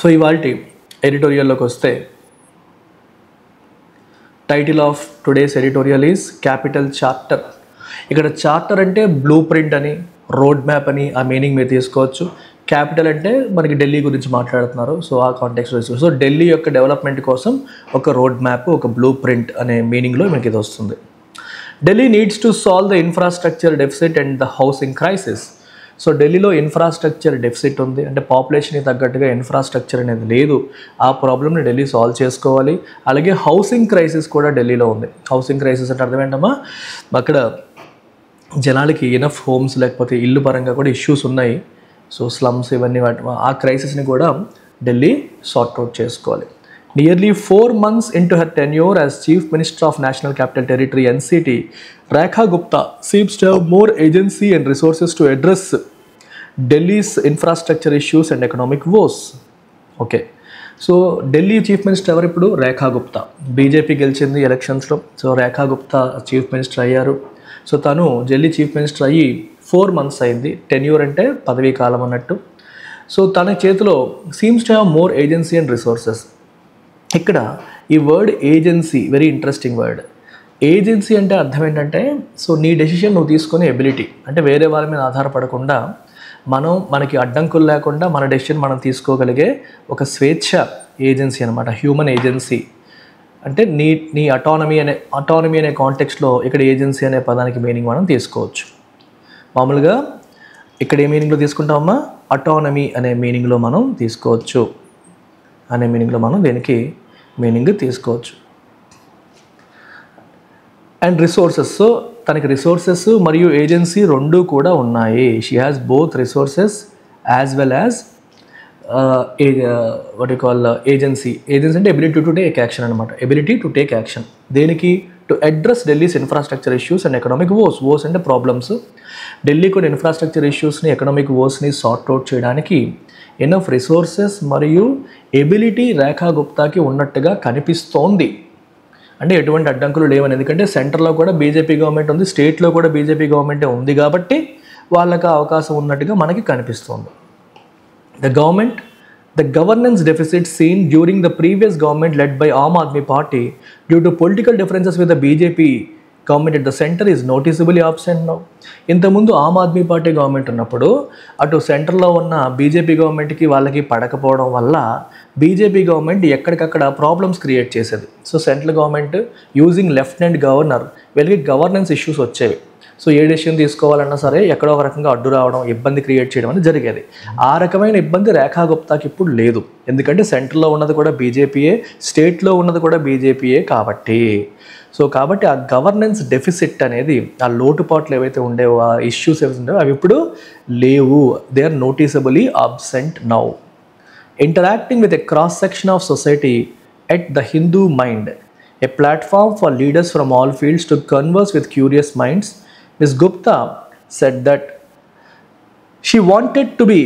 So ఇవాల్టి ఎడిటోరియల్లోకి వస్తే title of today's editorial is capital charter. ఇక్కడ చార్టర్ అంటే బ్లూ ప్రింట్ అని, రోడ్ మ్యాప్ అని ఆ మీనింగ్ మీరు తీసుకోవచ్చు. క్యాపిటల్ అంటే మనకి ఢిల్లీ గురించి మాట్లాడుతున్నారు, సో ఆ కాంటెక్స్లో తీసుకోవచ్చు. సో ఢిల్లీ యొక్క డెవలప్మెంట్ కోసం ఒక రోడ్ మ్యాప్, ఒక బ్లూ ప్రింట్ అనే మీనింగ్లో మనకి ఇది వస్తుంది. Delhi needs to solve the infrastructure deficit and the housing crisis. So ఢిల్లీలో ఇన్ఫ్రాస్ట్రక్చర్ డెఫిసిట్ ఉంది, అంటే పాపులేషన్కి తగ్గట్టుగా ఇన్ఫ్రాస్ట్రక్చర్ అనేది లేదు. ఆ ప్రాబ్లమ్ని ఢిల్లీ సాల్వ్ చేసుకోవాలి. అలాగే హౌసింగ్ క్రైసిస్ కూడా ఢిల్లీలో ఉంది. హౌసింగ్ క్రైసిస్ అంటే అర్థం ఏంటమ్మా, అక్కడ జనాలకి ఎనఫ్ హోమ్స్ లేకపోతే ఇల్లు పరంగా కూడా ఇష్యూస్ ఉన్నాయి. సో స్లమ్స్ ఇవన్నీ ఆ క్రైసిస్ని కూడా ఢిల్లీ సార్ట్ అవుట్ చేసుకోవాలి. Nearly 4 months into her tenure as Chief Minister of National Capital Territory NCT, Rekha Gupta seems to have more agency and resources to address Delhi's infrastructure issues and economic woes. Okay. So Delhi chief minister ఎవరు ఇప్పుడు? రేఖా Gupta. BJP గెలిచింది ఎలక్షన్స్లో. So రేఖా Gupta chief minister అయ్యారు. So తను Delhi chief minister అయ్యి 4 months అయింది. Tenure అంటే పదవీ కాలం అన్నట్టు. సో తన చేతిలో seems to have more agency and resources. ఇక్కడ ఈ word agency very interesting word. Agency అంటే అర్థం ఏంటంటే, సో నీ డెసిషన్ నువ్వు తీసుకునే ఎబిలిటీ, అంటే వేరే వాళ్ళ మీద ఆధారపడకుండా మనకి అడ్డంకులు లేకుండా మన డెసిషన్ మనం తీసుకోగలిగే ఒక స్వేచ్ఛ ఏజెన్సీ అనమాట, హ్యూమన్ ఏజెన్సీ. అంటే నీ అటానమీ అనే కాంటెక్స్ట్లో ఇక్కడ ఏజెన్సీ అనే పదానికి మీనింగ్ మనం తీసుకోవచ్చు. మామూలుగా ఇక్కడ ఏ మీనింగ్లో తీసుకుంటామమ్మా? అటానమీ అనే మీనింగ్లో మనం తీసుకోవచ్చు. అనే మీనింగ్లో మనం దేనికి మీనింగ్ తీసుకోవచ్చు. అండ్ రిసోర్సెస్, సో తనకి రిసోర్సెస్ మరియు ఏజెన్సీ రెండు కూడా ఉన్నాయి. She has both resources as well as what you call agency. Agency అంటే ఎబిలిటీ టు టేక్ యాక్షన్ అనమాట. ఎబిలిటీ టు టేక్ యాక్షన్ దేనికి? To address Delhi's infrastructure issues and economic vows అంటే problems. Delhi కొన్ని infrastructure ఇష్యూస్ని, economic వోస్ని sort out చేయడానికి enough resources మరియు ability రేఖా గుప్తాకి ఉన్నట్టుగా కనిపిస్తోంది. అంటే ఎటువంటి అడ్డంకులు లేవని, ఎందుకంటే సెంటర్లో కూడా బీజేపీ గవర్నమెంట్ ఉంది, స్టేట్లో కూడా బీజేపీ గవర్నమెంటే ఉంది కాబట్టి వాళ్ళకి అవకాశం ఉన్నట్టుగా మనకి కనిపిస్తోంది. The governance deficit seen during the previous government led by Aam Aadmi Party due to political differences with the BJP government at the center is noticeably absent now. ఇంతకుముందు ఆమ్ ఆద్మీ పార్టీ గవర్నమెంట్ ఉన్నప్పుడు అటు సెంటర్లో ఉన్న బీజేపీ గవర్నమెంట్కి వాళ్ళకి పడకపోవడం వల్ల BJP government ఎక్కడికక్కడ ప్రాబ్లమ్స్ క్రియేట్ చేసేది. So central government using lieutenant governor వీళ్ళకి గవర్నెన్స్ ఇష్యూస్ వచ్చేవి. సో ఏ డెసిషన్ తీసుకోవాలన్నా సరే ఎక్కడో ఒక రకంగా అడ్డు రావడం, ఇబ్బంది క్రియేట్ చేయడం అనేది జరిగేది. ఆ రకమైన ఇబ్బంది రేఖా గుప్తాకి ఇప్పుడు లేదు, ఎందుకంటే సెంట్రల్లో ఉన్నది కూడా బీజేపీయే, స్టేట్లో ఉన్నది కూడా బీజేపీయే కాబట్టి. సో కాబట్టి ఆ గవర్నెన్స్ డెఫిసిట్ అనేది, ఆ లోటుపాట్లు ఏవైతే ఉండేవో, ఆ ఇష్యూస్ ఏవైతే ఉండేవో అవి ఇప్పుడు లేవు. They are noticeably absent now. Interacting with a cross section of society at the Hindu mind, a platform for leaders from all fields to converse with curious minds, Ms. Gupta said that she wanted to be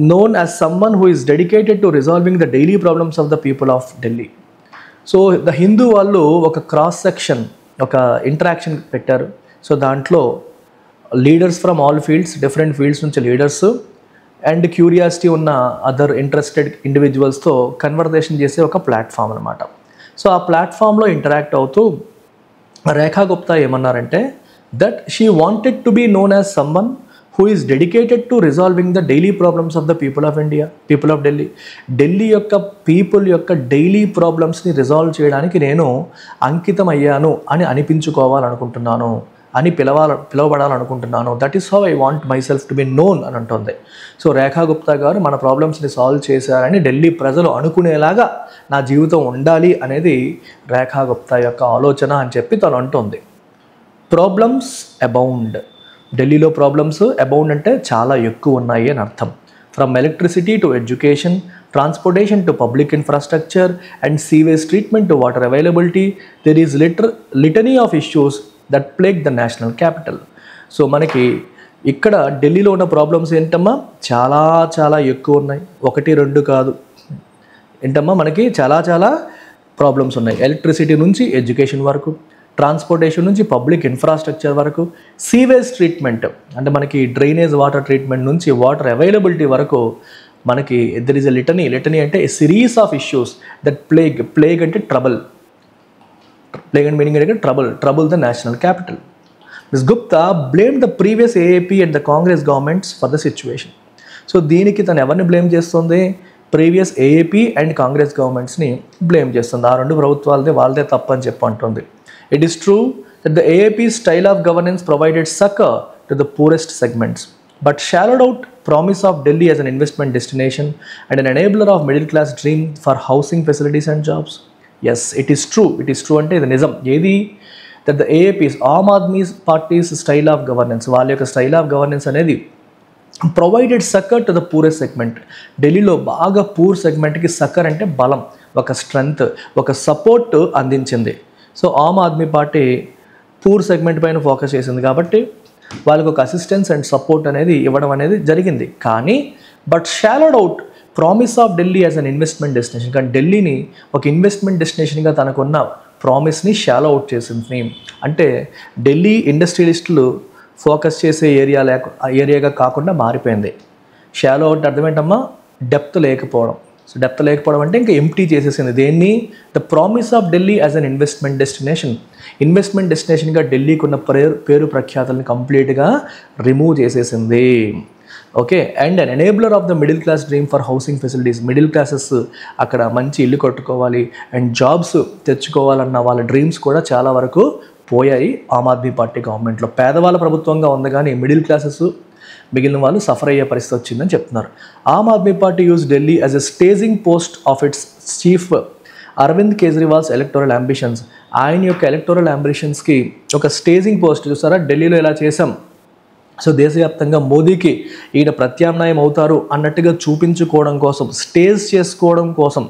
known as someone who is dedicated to resolving the daily problems of the people of Delhi. So the Hindu వాళ్ళు ఒక cross section, ఒక interaction పెట్టారు. So దాంట్లో leaders from all fields, different fields నుంచి leaders and curiosity ఉన్న other interested ఇండివిజువల్స్తో conversation చేసే ఒక platform అనమాట. సో ఆ ప్లాట్ఫామ్లో ఇంటరాక్ట్ అవుతూ రేఖా గుప్తా ఏమన్నారంటే that she wanted to be known as someone who is dedicated to resolving the daily problems of the people of India, people of Delhi. Delhi యొక్క people యొక్క daily ప్రాబ్లమ్స్ని రిజాల్వ్ చేయడానికి నేను అంకితం అయ్యాను అని అనిపించుకోవాలనుకుంటున్నాను, అని పిలవబడాలనుకుంటున్నాను. That is how I want myself to be known అని అంటుంది. సో రేఖా గుప్తా గారు మన ప్రాబ్లమ్స్ని సాల్వ్ చేశారని ఢిల్లీ ప్రజలు అనుకునేలాగా నా జీవితం ఉండాలి అనేది రేఖా గుప్తా యొక్క ఆలోచన అని చెప్పి తను అంటుంది. ప్రాబ్లమ్స్ అబౌండ్, ఢిల్లీలో ప్రాబ్లమ్స్ అబౌండ్ అంటే చాలా ఎక్కువ ఉన్నాయి అని అర్థం. From electricity to education, transportation to public infrastructure and sewage treatment to water availability, there is litany of issues that plague the national capital. So మనకి ఇక్కడ ఢిల్లీలో ఉన్న ప్రాబ్లమ్స్ ఏంటమ్మా, చాలా చాలా ఎక్కువ ఉన్నాయి, 1-2 కాదు. ఏంటమ్మా, మనకి చాలా చాలా ప్రాబ్లమ్స్ ఉన్నాయి. ఎలక్ట్రిసిటీ నుంచి ఎడ్యుకేషన్ వరకు, ట్రాన్స్పోర్టేషన్ నుంచి పబ్లిక్ ఇన్ఫ్రాస్ట్రక్చర్ వరకు, సీవేజ్ ట్రీట్మెంట్ అంటే మనకి డ్రైనేజ్ వాటర్ ట్రీట్మెంట్ నుంచి వాటర్ అవైలబిలిటీ వరకు మనకి దెర్ ఈజ్ ఎ లిటనీ అంటే a series of issues that plague అంటే ట్రబుల్, ప్లేగ్ అండ్ మీనింగ్ అంటే trouble the national capital. Miss Gupta blame the previous AAP and the Congress governments for the situation. So దీనికి తను ఎవరిని blame చేస్తుంది? Previous AAP and Congress గవర్నమెంట్స్ని blame చేస్తుంది. ఆ రెండు వాళ్ళదే తప్పు అని చెప్పి అంటుంది. It is true that the AAP style of governance provided succour to the poorest segments but shallowed out promise of Delhi as an investment destination and an enabler of middle class dream for housing facilities and jobs. Yes, it is true అంటే ఇది నిజం. ఏది? that the AAP's Aam Aadmi party's style of governance, వాళ్ళ యొక్క style of governance అనేది provided succour to the purest segment. ఢిల్లీలో బాగా poor సెగ్మెంట్కి sucker అంటే బలం, ఒక స్ట్రెంగ్త్, ఒక సపోర్ట్ అందించింది. సో ఆమ్ ఆద్మీ పార్టీ పూర్ సెగ్మెంట్ పైన ఫోకస్ చేసింది కాబట్టి వాళ్ళకు ఒక అసిస్టెన్స్ అండ్ సపోర్ట్ అనేది ఇవ్వడం అనేది జరిగింది. కానీ but shallowed out promise of Delhi as an investment destination. కానీ ఢిల్లీని ఒక ఇన్వెస్ట్మెంట్ డెస్టినేషన్గా తనకున్న ప్రామిస్ని షాలో అవుట్ చేసింది. అంటే ఢిల్లీ ఇండస్ట్రియలిస్టులు ఫోకస్ చేసే ఏరియాగా కాకుండా మారిపోయింది. షాలో అవుట్ అర్థం ఏంటమ్మా? డెప్త్ లేకపోవడం. సో డెప్త్ లేకపోవడం అంటే ఇంకా ఎంప్టీ చేసేసింది. దేన్ని? The promise of Delhi as an investment destination. Investment డెస్టినేషన్గా ఢిల్లీకి ఉన్న పేరు ప్రఖ్యాతల్ని కంప్లీట్గా రిమూవ్ చేసేసింది. Okay. And an enabler of the middle class dream for housing facilities. Middle classes అక్కడ మంచి ఇల్లు కట్టుకోవాలి అండ్ జాబ్స్ తెచ్చుకోవాలన్న వాళ్ళ డ్రీమ్స్ కూడా చాలా వరకు పోయాయి ఆమ్ ఆద్మీ పార్టీ గవర్నమెంట్లో. పేదవాళ్ళ ప్రభుత్వంగా ఉంది కానీ మిడిల్ క్లాసెస్ మిగిలిన వాళ్ళు సఫర్ అయ్యే పరిస్థితి వచ్చిందని చెప్తున్నారు. Aam Aadmi party use Delhi as a staging post of its chief Arvind Kejriwal's electoral ambitions. ఆయన యొక్క ఎలక్టోరల్ అంబిషన్స్కి ఒక స్టేజింగ్ పోస్ట్. చూసారా, ఢిల్లీలో ఇలా చేసాం, సో దేశవ్యాప్తంగా మోదీకి ఈయన ప్రత్యామ్నాయం అవుతారు అన్నట్టుగా చూపించుకోవడం కోసం, స్టేజ్ చేసుకోవడం కోసం.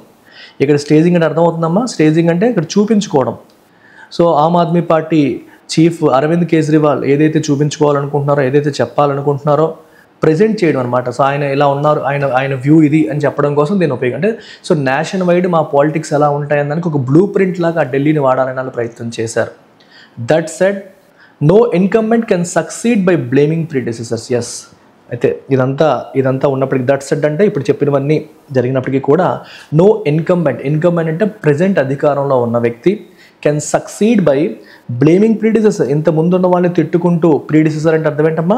ఇక్కడ స్టేజింగ్ అంటే అర్థమవుతుందమ్మా? స్టేజింగ్ అంటే ఇక్కడ చూపించుకోవడం. సో ఆమ్ ఆద్మీ పార్టీ చీఫ్ అరవింద్ కేజ్రీవాల్ ఏదైతే చూపించుకోవాలనుకుంటున్నారో, ఏదైతే చెప్పాలనుకుంటున్నారో ప్రజెంట్ చేయడం అనమాట. సో ఆయన ఇలా ఉన్నారు, ఆయన వ్యూ ఇది అని చెప్పడం కోసం దీని ఉపయోగం. అంటే సో నేషన్ వైడ్ మా పాలిటిక్స్ ఎలా ఉంటాయని దానికి ఒక బ్లూ ప్రింట్ లాగా ఆ ఢిల్లీని వాడాలని వాళ్ళు ప్రయత్నం చేశారు. That said no incumbent can succeed by blaming predecessors. Yes, అయితే ఇదంతా ఉన్నప్పటికీ దట్ సెడ్ అంటే ఇప్పుడు చెప్పినవన్నీ జరిగినప్పటికీ కూడా నో ఇన్కంబెంట్ అంటే ప్రజెంట్ అధికారంలో ఉన్న వ్యక్తి కెన్ సక్సీడ్ బై బ్లేమింగ్ ప్రీడెసెసర్. ఇంత ముందున్న వాళ్ళని తిట్టుకుంటూ, ప్రీడెసెసర్ అంటే అర్థం ఏంటమ్మా?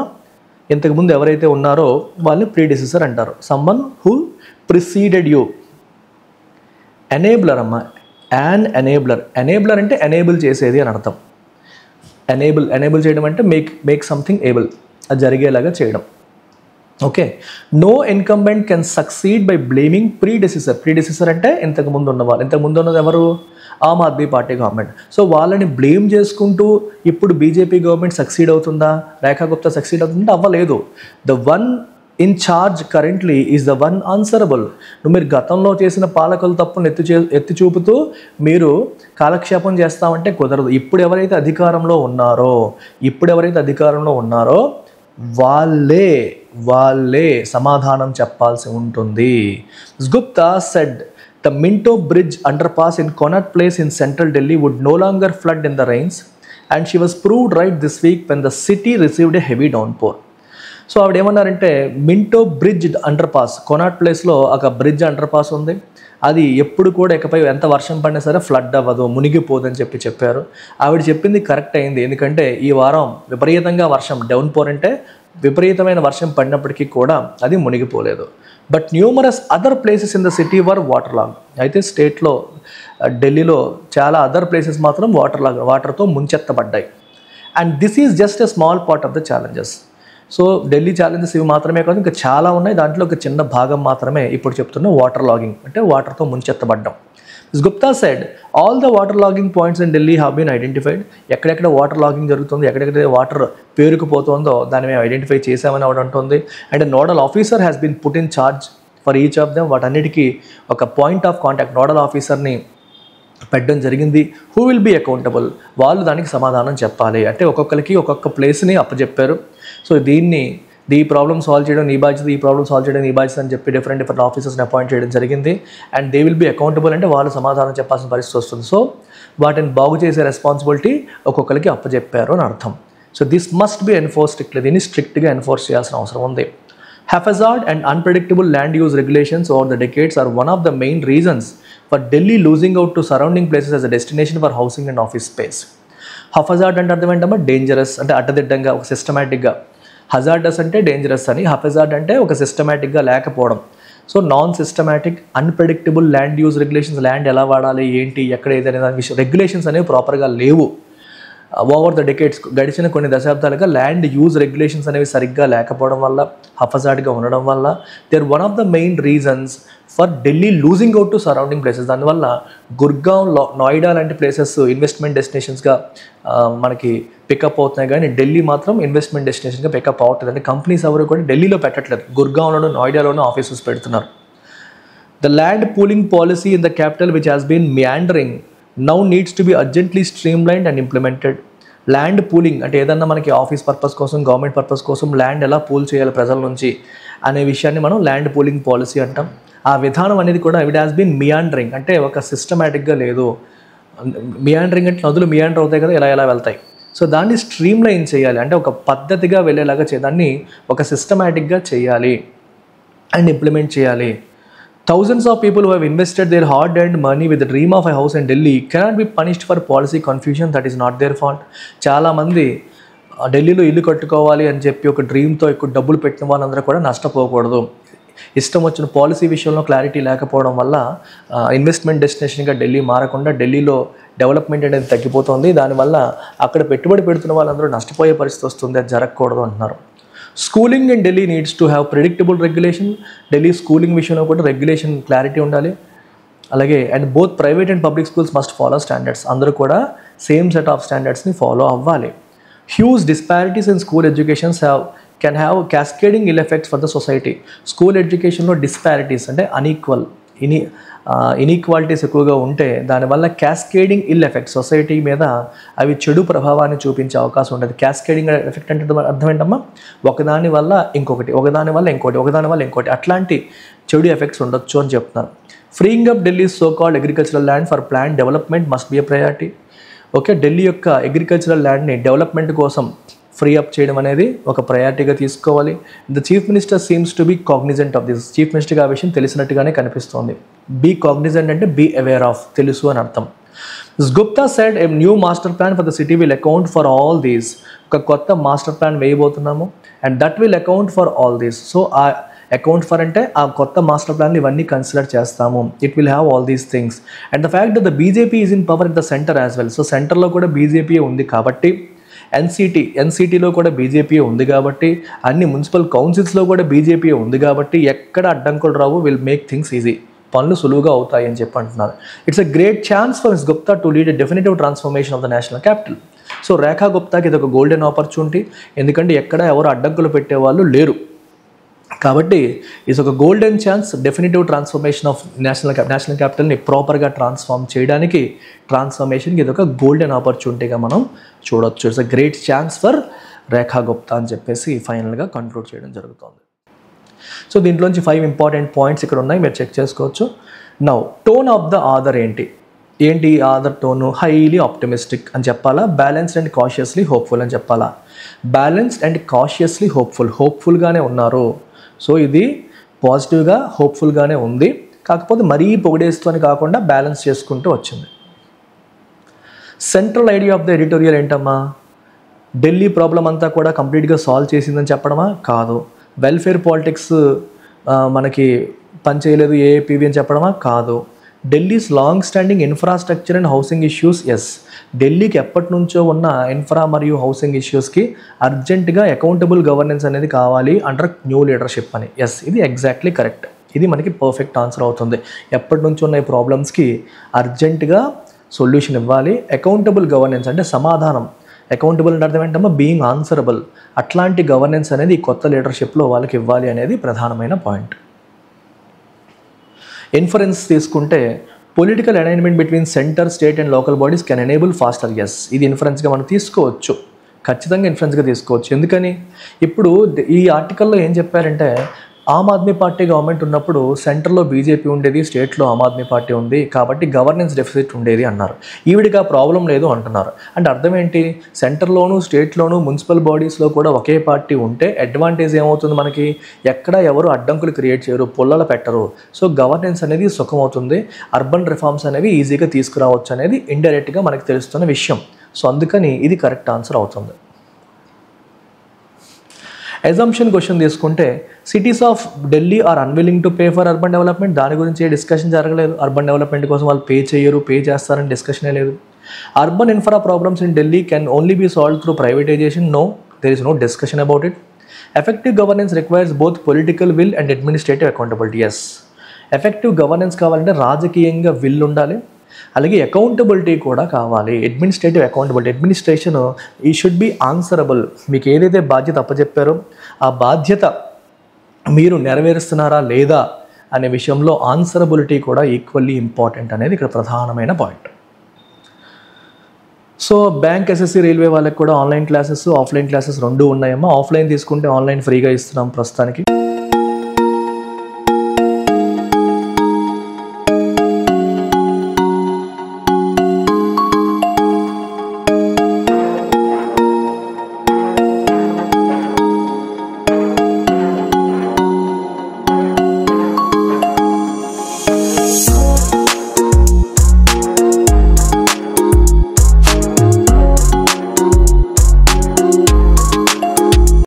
ఇంతకుముందు ఎవరైతే ఉన్నారో వాళ్ళని ప్రీడెసెసర్ అంటారు. Someone who preceded you. Enabler అమ్మా, ఎనేబులర్ అంటే ఎనేబుల్ చేసేది అని అర్థం. ఎనేబుల్ చేయడం అంటే మేక్ సంథింగ్ ఏబుల్, అది జరిగేలాగా చేయడం. Okay. No incumbent can succeed by blaming predecessor అంటే ఇంతకుముందు ఉన్నవాళ్ళు. ఇంతకుముందు ఉన్నది ఎవరు? Aam Aadmi party government. So వాళ్ళని బ్లేమ్ చేసుకుంటూ ఇప్పుడు బీజేపీ గవర్నమెంట్ సక్సీడ్ అవుతుందా? రేఖా గుప్తా సక్సీడ్ అవుతుందా? అవ్వలేదు. The one in charge currently is the one answerable. మీరు గతంలో చేసిన పాలకుల తప్పును ఎత్తి చూపుతూ మీరు కాలక్షేపం చేస్తామంటే కుదరదు. ఇప్పుడు ఎవరైతే అధికారంలో ఉన్నారో వాళ్ళే సమాధానం చెప్పాల్సి ఉంటుంది. Gupta said the Minto Bridge underpass in Connaught Place in central Delhi would no longer flood in the rains, and she was proved right this week when the city received a heavy downpour. So ఆవిడ ఏమన్నారంటే Minto bridge under pass, కొనాట్ ప్లేస్లో ఒక bridge under pass ఉంది, అది ఎప్పుడు కూడా ఇకపై ఎంత వర్షం పడినా సరే ఫ్లడ్ అవ్వదు, మునిగిపోదని చెప్పారు. ఆవిడ చెప్పింది కరెక్ట్ అయింది. ఎందుకంటే ఈ వారం విపరీతంగా వర్షం, డౌన్పోర్ అంటే విపరీతమైన వర్షం పడినప్పటికీ కూడా అది మునిగిపోలేదు. But numerous other places in the city were water log. అయితే స్టేట్లో ఢిల్లీలో చాలా అదర్ ప్లేసెస్ మాత్రం వాటర్తో ముంచెత్తబడ్డాయి. And this is just a small part of the challenges. So Delhi challenges ఇవి మాత్రమే కాదు, ఇంకా చాలా ఉన్నాయి. దాంట్లో ఒక చిన్న భాగం మాత్రమే ఇప్పుడు చెప్తున్న వాటర్ లాగింగ్, అంటే వాటర్తో ముంచెత్తబడ్డం. Gupta said all the water logging points in Delhi have been identified. ఎక్కడెక్కడ వాటర్ లాగింగ్ జరుగుతుంది, ఎక్కడెక్కడ వాటర్ పేరుకుపోతుందో దాన్ని మేము ఐడెంటిఫై చేసామని ఆవిడ అంటుంది. And nodal officer has been put in charge for each of them. వాటన్నిటికీ ఒక పాయింట్ ఆఫ్ కాంటాక్ట్, నోడల్ ఆఫీసర్ని పెట్టడం జరిగింది. హూ విల్ బీ అకౌంటబుల్, వాళ్ళు దానికి సమాధానం చెప్పాలి. అంటే ఒక్కొక్కరికి ఒక్కొక్క ప్లేస్ని అప్పచెప్పారు. సో ఈ ప్రాబ్లమ్ సాల్వ్ చేయడం నీ బాధ్యత, ఈ ప్రాబ్లమ్ సాల్వ్ చేయడం నీ బాధ్యత అని చెప్పి డిఫరెంట్ ఆఫీసర్స్ని అపాయింట్ చేయడం జరిగింది. And they will be accountable అంటే వాళ్ళు సమాధానం చెప్పాల్సిన పరిస్థితి వస్తుంది. సో వాటిని బాగు చేసే రెస్పాన్సిబిలిటీ ఒక్కొక్కరికి అప్పచెప్పారు అని అర్థం. So this must be enforce strictly. దీన్ని స్ట్రిక్ట్గా ఎన్ఫోర్స్ చేయాల్సిన అవసరం ఉంది. Haphazard and unpredictable land use regulations over the decades are one of the main reasons for Delhi losing out to surrounding places as a destination for housing and office space. హఫజార్డ్ అంటే అర్థం ఏంటమ్మా, dangerous అంటే అడ్డదిడ్డంగా, ఒక సిస్టమేటిక్గా. Hazardous అంటే dangerous అని, హఫజార్డ్ అంటే ఒక సిస్టమేటిక్గా లేకపోవడం. So non systematic, unpredictable land use regulations, land ఎలా వాడాలి, ఏంటి, ఎక్కడ ఏదైనా దాని విషయం రెగ్యులేషన్స్ అనేవి ప్రాపర్గా లేవు. ఓవర్ ద డెకేడ్స్, గడిచిన కొన్ని దశాబ్దాలుగా ల్యాండ్ యూజ్ రెగ్యులేషన్స్ అనేవి సరిగ్గా లేకపోవడం వల్ల, హఫజార్డ్గా ఉండడం వల్ల, they are one of the main reasons for Delhi losing out to surrounding places. దానివల్ల గుర్గావ్, నోయిడా లాంటి ప్లేసెస్ ఇన్వెస్ట్మెంట్ డెస్టినేషన్స్గా మనకి పికప్ అవుతున్నాయి, కానీ ఢిల్లీ మాత్రం ఇన్వెస్ట్మెంట్ డెస్టినేషన్గా పికప్ అవ్వట్లేదు. అంటే కంపెనీస్ ఎవరు కూడా ఢిల్లీలో పెట్టట్లేదు, గుర్గావ్లోనూ నోయిడాలోనూ ఆఫీసెస్ పెడుతున్నారు. The land pooling policy in the capital which has been meandering now needs to be urgently streamlined and implemented. Land pooling అంటే ఏదన్నా మనకి ఆఫీస్ పర్పస్ కోసం, గవర్నమెంట్ పర్పస్ కోసం ల్యాండ్ ఎలా పూల్ చేయాలి ప్రజల నుంచి అనే విషయాన్ని మనం ల్యాండ్ పూలింగ్ పాలసీ అంటాం. ఆ విధానం అనేది కూడా ఇట్ హ్యాస్ బీన్ మియాండరింగ్, అంటే ఒక సిస్టమేటిక్గా లేదు. మియాండరింగ్ అంటే నదులు మియాండర్ అవుతాయి కదా, ఎలా వెళ్తాయి. సో దాన్ని స్ట్రీమ్లైన్ చేయాలి, అంటే ఒక పద్ధతిగా వెళ్ళేలాగా దాన్ని ఒక సిస్టమేటిక్గా చేయాలి అండ్ ఇంప్లిమెంట్ చేయాలి. Thousands of people who have invested their hard-earned money with the dream of a house in Delhi cannot be punished for policy confusion that is not their fault. చాలామంది ఢిల్లీలో ఇల్లు కట్టుకోవాలి అని చెప్పి ఒక డ్రీమ్తో ఎక్కువ డబ్బులు పెట్టిన వాళ్ళందరూ కూడా నష్టపోకూడదు. ఇష్టం వచ్చిన పాలసీ విషయంలో క్లారిటీ లేకపోవడం వల్ల ఇన్వెస్ట్మెంట్ డెస్టినేషన్గా ఢిల్లీ మారకుండా ఢిల్లీలో డెవలప్మెంట్ అనేది తగ్గిపోతుంది. దానివల్ల అక్కడ పెట్టుబడి పెడుతున్న వాళ్ళందరూ నష్టపోయే పరిస్థితి వస్తుంది, అది జరగకూడదు అంటున్నారు. Schooling in Delhi needs to have predictable regulation. Delhi schooling విషయంలో కూడా రెగ్యులేషన్ క్లారిటీ ఉండాలి. అలాగే and both private and public schools must follow standards. అందరూ కూడా సేమ్ సెట్ ఆఫ్ స్టాండర్డ్స్ని ఫాలో అవ్వాలి. Huge disparities in school educations can have cascading ill effects for the society. School ఎడ్యుకేషన్లో disparities అంటే ఇన్ఈక్వాలిటీస్ ఎక్కువగా ఉంటే దానివల్ల క్యాస్కేడింగ్ ఇల్ ఎఫెక్ట్, సొసైటీ మీద అవి చెడు ప్రభావాన్ని చూపించే అవకాశం ఉంటుంది. క్యాస్కేడింగ్ ఎఫెక్ట్ అంటే అర్థం ఏంటమ్మా, ఒకదాని వల్ల ఇంకొకటి, ఒకదాని వల్ల ఇంకోటి, ఒకదాని వల్ల ఇంకోటి, అట్లాంటి చెడు ఎఫెక్ట్స్ ఉండొచ్చు అని చెప్తున్నారు. Freeing up Delhi so called agricultural land for plan development must be a priority. Okay, Delhi యొక్క అగ్రికల్చరల్ ల్యాండ్ని డెవలప్మెంట్ కోసం ఫ్రీ అప్ చేయడం అనేది ఒక ప్రయారిటీగా తీసుకోవాలి. The chief minister seems to be cognizant of this. Chief మినిస్టర్గా ఆ విషయం తెలిసినట్టుగానే కనిపిస్తోంది. బీ కాగ్నిజెంట్ అంటే బీ అవేర్ ఆఫ్, తెలుసు అని అర్థం. Gupta said a new master plan for the city will account for all these. ఒక కొత్త మాస్టర్ ప్లాన్ వేయబోతున్నాము and that will account for all these. So ఆ అకౌంట్ ఫర్ అంటే ఆ కొత్త మాస్టర్ ప్లాన్ ఇవన్నీ కన్సిడర్ చేస్తాము. It will have all these things and the fact the BJP is in power in the centre as well. So సెంటర్లో కూడా BJP ఉంది కాబట్టి, ఎన్సిటీలో కూడా బీజేపీ ఉంది కాబట్టి, అన్ని మున్సిపల్ కౌన్సిల్స్లో కూడా బీజేపీ ఉంది కాబట్టి ఎక్కడ అడ్డంకులు రావు. విల్ మేక్ థింగ్స్ ఈజీ, పనులు సులువుగా అవుతాయి అని చెప్పి అంటున్నారు. It's a great chance for miss Gupta to lead a definitive transformation of the national capital. So Rekha గుప్తాకి ఇది ఒక గోల్డెన్ ఆపర్చునిటీ, ఎందుకంటే ఎక్కడ ఎవరు అడ్డంకులు పెట్టేవాళ్ళు లేరు కాబట్టి ఇది ఒక golden chance. Definitive transformation of national క్యాపిటల్ని ప్రాపర్గా ట్రాన్స్ఫార్మ్ చేయడానికి, ట్రాన్స్ఫర్మేషన్కి ఇది ఒక గోల్డెన్ ఆపర్చునిటీగా మనం చూడొచ్చు. It's a great chance for Rekha Gupta అని చెప్పేసి ఫైనల్గా కంక్లూడ్ చేయడం జరుగుతుంది. సో దీంట్లోంచి 5 ఇంపార్టెంట్ పాయింట్స్ ఇక్కడ ఉన్నాయి, మీరు చెక్ చేసుకోవచ్చు. Now tone of the author ఏంటి ఆథర్ టోను? హైలీ ఆప్టిమిస్టిక్ అని చెప్పాలా, బ్యాలెన్స్డ్ అండ్ కాషియస్లీ హోప్ఫుల్ అని చెప్పాలా? బ్యాలెన్స్డ్ అండ్ కాషియస్లీ హోప్ఫుల్గానే ఉన్నారు. సో ఇది పాజిటివ్గా హోప్ఫుల్గానే ఉంది, కాకపోతే మరీ పొగిడేస్తూ అని కాకుండా బ్యాలెన్స్ చేసుకుంటూ వచ్చింది. Central idea of the editorial ఏంటమ్మా? ఢిల్లీ ప్రాబ్లం అంతా కూడా కంప్లీట్గా సాల్వ్ చేసిందని చెప్పడమా? కాదు. వెల్ఫేర్ పాలిటిక్స్ మనకి పనిచేయలేదు ఏఏపీవి అని చెప్పడమా? కాదు. Delhi's long standing infrastructure and housing issues, yes. ఢిల్లీకి ఎప్పటి నుంచో ఉన్న ఇన్ఫ్రా మరియు హౌసింగ్ ఇష్యూస్కి అర్జెంటుగా అకౌంటబుల్ గవర్నెన్స్ అనేది కావాలి అండర్ న్యూ లీడర్షిప్ అని, ఎస్. ఇది ఎగ్జాక్ట్లీ కరెక్ట్, ఇది మనకి పర్ఫెక్ట్ ఆన్సర్ అవుతుంది. ఎప్పటి నుంచి ఉన్న ఈ ప్రాబ్లమ్స్కి అర్జెంటుగా సొల్యూషన్ ఇవ్వాలి. అకౌంటబుల్ గవర్నెన్స్ అంటే సమాధానం, అకౌంటబుల్ అంటే అర్థం ఏంటమ్మా? Being answerable. అట్లాంటి గవర్నెన్స్ అనేది ఈ కొత్త లీడర్షిప్లో వాళ్ళకి ఇవ్వాలి అనేది ప్రధానమైన పాయింట్. ఇన్ఫరెన్స్ తీసుకుంటే political alignment between centre, state and local bodies can enable faster, yes. ఇది ఇన్ఫరెన్స్గా మనం తీసుకోవచ్చు, ఖచ్చితంగా ఇన్ఫరెన్స్గా తీసుకోవచ్చు. ఎందుకని ఇప్పుడు ఈ ఆర్టికల్లో ఏం చెప్పారంటే ఆమ్ ఆద్మీ పార్టీ గవర్నమెంట్ ఉన్నప్పుడు సెంట్రల్లో బీజేపీ ఉండేది, స్టేట్లో ఆమ్ ఆద్మీ పార్టీ ఉంది, కాబట్టి గవర్నెన్స్ డెఫిసిట్ ఉండేది అన్నారు. ఈవిడికి ఆ ప్రాబ్లం లేదు అంటున్నారు. అంటే అర్థం ఏంటి? సెంటర్లోను, స్టేట్లోను, మున్సిపల్ బాడీస్లో కూడా ఒకే పార్టీ ఉంటే అడ్వాంటేజ్ ఏమవుతుంది మనకి? ఎక్కడ ఎవరు అడ్డంకులు క్రియేట్ చేయరు, పుల్లలు పెట్టరు. సో గవర్నెన్స్ అనేది సుఖమవుతుంది, అర్బన్ రిఫార్మ్స్ అనేవి ఈజీగా తీసుకురావచ్చు అనేది ఇండైరెక్ట్గా మనకి తెలుస్తున్న విషయం. సో అందుకని ఇది కరెక్ట్ ఆన్సర్ అవుతుంది. ఎజంప్షన్ క్వశ్చన్ తీసుకుంటే cities of Delhi are unwilling to pay for urban development. దాని గురించి డిస్కషన్ జరగలేదు. అర్బన్ డెవలప్మెంట్ కోసం వాళ్ళు పే చేయరు, పే చేస్తారని డిస్కషనే లేదు. Urban infra problems in Delhi can only be solve through privatisation. No, there is no discussion about it. Effective governance requires both political will and administrative accountability. Yes, effective governance కావాలంటే రాజకీయంగా will ఉండాలి, అలాగే accountability కూడా కావాలి. Administrative accountability, administration ఈ should be answerable. మీకు ఏదైతే బాధ్యత అప్పచెప్పారో ఆ బాధ్యత మీరు నెరవేరుస్తున్నారా లేదా అనే విషయంలో ఆన్సరబిలిటీ కూడా ఈక్వల్లీ ఇంపార్టెంట్ అనేది ఇక్కడ ప్రధానమైన point. So bank, SSC, railway వాళ్ళకి కూడా ఆన్లైన్ క్లాసెస్, ఆఫ్లైన్ క్లాసెస్ రెండు ఉన్నాయమ్మా. ఆఫ్లైన్ తీసుకుంటే ఆన్లైన్ ఫ్రీగా ఇస్తున్నాం ప్రస్తుతానికి.